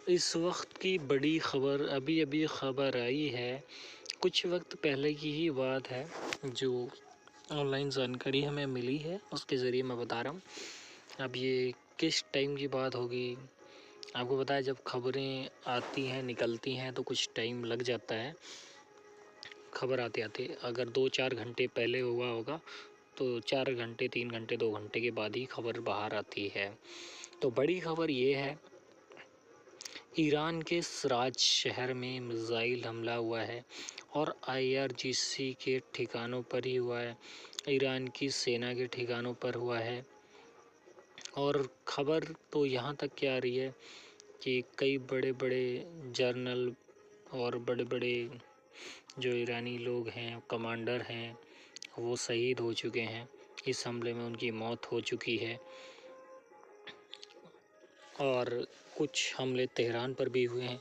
اس وقت کی بڑی خبر ابھی خبر آئی ہے، کچھ وقت پہلے کی ہی بات ہے، جو آن لائن جانکاری ہمیں ملی ہے اس کے ذریعے میں بتا رہا ہوں۔ اب یہ کس ٹائم کی بات ہوگی؟ آپ کو پتہ ہے جب خبریں آتی ہیں نکلتی ہیں تو کچھ ٹائم لگ جاتا ہے خبر آتے اگر 2-4 گھنٹے پہلے ہوا ہوگا تو 4 گھنٹے 3 گھنٹے 2 گھنٹے کے بعد ہی خبر باہر آتی ہے۔ تو بڑی خبر یہ ہے، ایران کے سراج شہر میں میزائل حملہ ہوا ہے اور IRGC کے ٹھکانوں پر ہی ہوا ہے، ایران کی سینا کے ٹھکانوں پر ہوا ہے۔ اور خبر تو یہاں تک کیا آ رہی ہے کہ کئی بڑے بڑے جرنل اور بڑے بڑے جو ایرانی لوگ ہیں، کمانڈر ہیں، وہ شہید ہو چکے ہیں، اس حملے میں ان کی موت ہو چکی ہے۔ اور کچھ حملے تہران پر بھی ہوئے ہیں،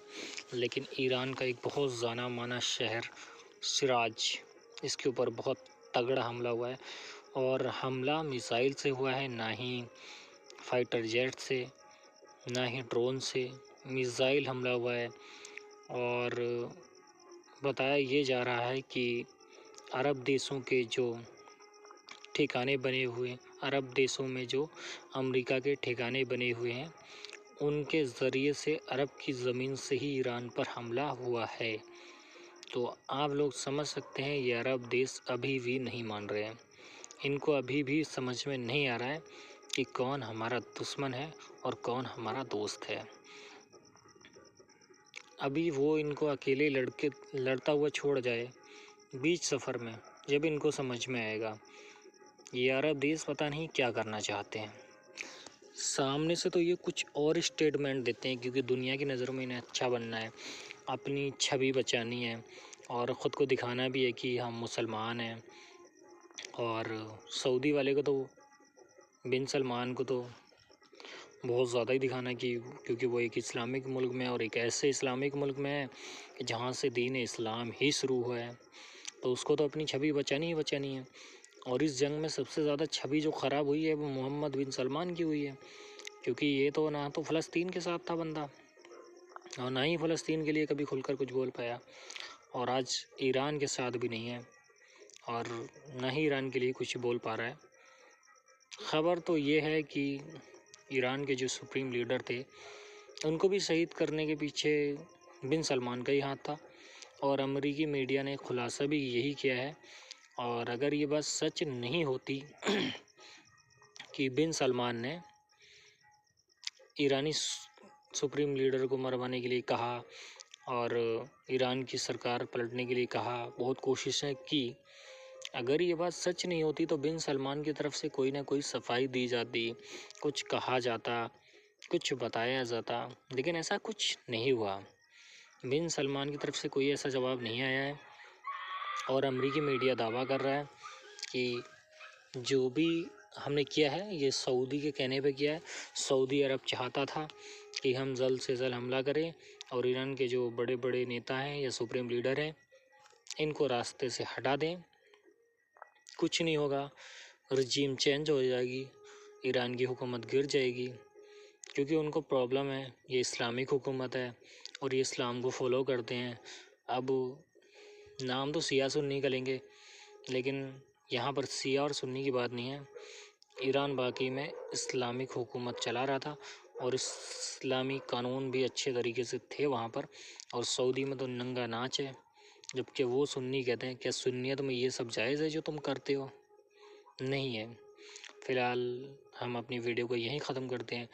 لیکن ایران کا ایک بہت جانا مانا شہر سراج، اس کے اوپر بہت تگڑا حملہ ہوا ہے، اور حملہ میزائل سے ہوا ہے، نہ ہی فائٹر جیٹ سے، نہ ہی ڈرون سے، میزائل حملہ ہوا ہے۔ اور بتایا یہ جا رہا ہے کہ عرب دیشوں کے جو ٹھکانے بنے ہوئے ہیں، عرب دیشوں میں جو امریکہ کے ٹھکانے بنے ہوئے ہیں، ان کے ذریعے سے عرب کی زمین سے ہی ایران پر حملہ ہوا ہے۔ تو آپ لوگ سمجھ سکتے ہیں یہ عرب دیش ابھی بھی نہیں مان رہے ہیں، ان کو ابھی بھی سمجھ میں نہیں آ رہا ہے کہ کون ہمارا دشمن ہے اور کون ہمارا دوست ہے۔ ابھی وہ ان کو اکیلے لڑتا ہوا چھوڑ جائے بیچ سفر میں، جب ان کو سمجھ میں آئے گا۔ یہ عرب دیش پتہ نہیں کیا کرنا چاہتے ہیں۔ سامنے سے تو یہ کچھ اور اسٹیٹمنٹ دیتے ہیں کیونکہ دنیا کی نظروں میں انہیں اچھا بننا ہے، اپنی چھوی بچانی ہے، اور خود کو دکھانا بھی ہے کہ ہم مسلمان ہیں۔ اور سعودی والے کو تو، بن سلمان کو تو بہت زیادہ ہی دکھانا کیونکہ وہ ایک اسلامک ملک میں، اور ایک ایسے اسلامک ملک میں ہے کہ جہاں سے دین اسلام ہی شروع ہوا ہے، تو اس کو تو اپنی چھوی بچانی ہی بچانی ہے۔ اور اس جنگ میں سب سے زیادہ چھوی جو خراب ہوئی ہے وہ محمد بن سلمان کی ہوئی ہے، کیونکہ یہ تو نہ تو فلسطین کے ساتھ تھا بندہ، اور نہ ہی فلسطین کے لیے کبھی کھل کر کچھ بول پایا، اور آج ایران کے ساتھ بھی نہیں ہے، اور نہ ہی ایران کے لیے کچھ بول پا رہا ہے۔ خبر تو یہ ہے کہ ایران کے جو سپریم لیڈر تھے ان کو بھی شہید کرنے کے پیچھے بن سلمان کا ہی ہاتھ تھا، اور امریکی میڈیا نے خلاصہ بھی یہی کیا ہے۔ اور اگر یہ بات سچ نہیں ہوتی کہ بن سلمان نے ایرانی سپریم لیڈر کو مروانے کے لیے کہا اور ایران کی سرکار پلٹنے کے لیے کہا، بہت کوششیں کی، اگر یہ بات سچ نہیں ہوتی تو بن سلمان کی طرف سے کوئی نہ کوئی صفائی دی جاتی، کچھ کہا جاتا، کچھ بتایا جاتا، لیکن ایسا کچھ نہیں ہوا۔ بن سلمان کی طرف سے کوئی ایسا جواب نہیں آیا ہے، اور امریکی میڈیا دعویٰ کر رہا ہے کہ جو بھی ہم نے کیا ہے یہ سعودی کے کہنے پہ کیا ہے، سعودی عرب چاہتا تھا کہ ہم جلد سے جلد حملہ کریں اور ایران کے جو بڑے بڑے نیتا ہیں یا سپریم لیڈر ہیں ان کو راستے سے ہٹا دیں۔ کچھ نہیں ہوگا، رجیم چینج ہو جائے گی، ایران کی حکومت گر جائے گی، کیونکہ ان کو پرابلم ہے، یہ اسلامک حکومت ہے اور یہ اسلام کو فالو کرتے ہیں۔ اب نام تو سیاہ سنی کا لیں گے، لیکن یہاں پر سیاہ اور سنی کی بات نہیں ہے، ایران باقی میں اسلامک حکومت چلا رہا تھا، اور اسلامی قانون بھی اچھے طریقے سے تھے وہاں پر، اور سعودی میں تو ننگا ناچ ہے، جبکہ وہ سنی کہتے ہیں کیا سنیت میں یہ سب جائز ہے جو تم کرتے ہو؟ نہیں ہے۔ فی الحال ہم اپنی ویڈیو کو یہیں ختم کرتے ہیں۔